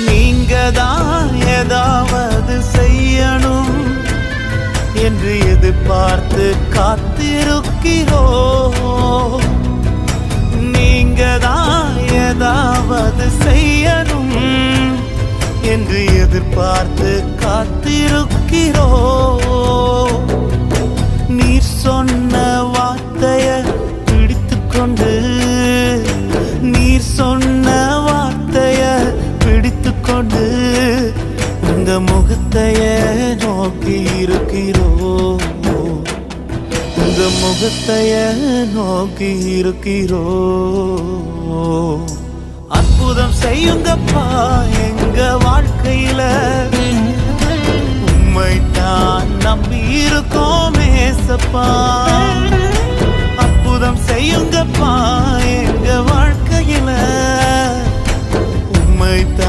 நீங்க தான் ஏதாவது செய்யணும் என்று எதிர்பார்த்து காத்திருக்கிறோம். நீங்க தான் ஏதாவது செய்யணும் என்று எதிர்பார்த்து காத்திருக்கிறோம். நீர் சொன்ன வார்த்தைய பிடித்துக்கொண்டு, நீர் சொன்ன வார்த்தைய பிடித்துக்கொண்டு உங்க முகத்தைய நோக்கி இருக்கிறோம். உங்க முகத்தைய நோக்கி இருக்கிறோம். அற்புதம் செய்யுங்கப்பா எங்க வாழ்க்கையில, உம்மை தான் நம்பி இருக்கோம் ஏசப்பா. அற்புதம் செய்யுங்கப்பா எங்க வாழ்க்கையில, உம்மை தான்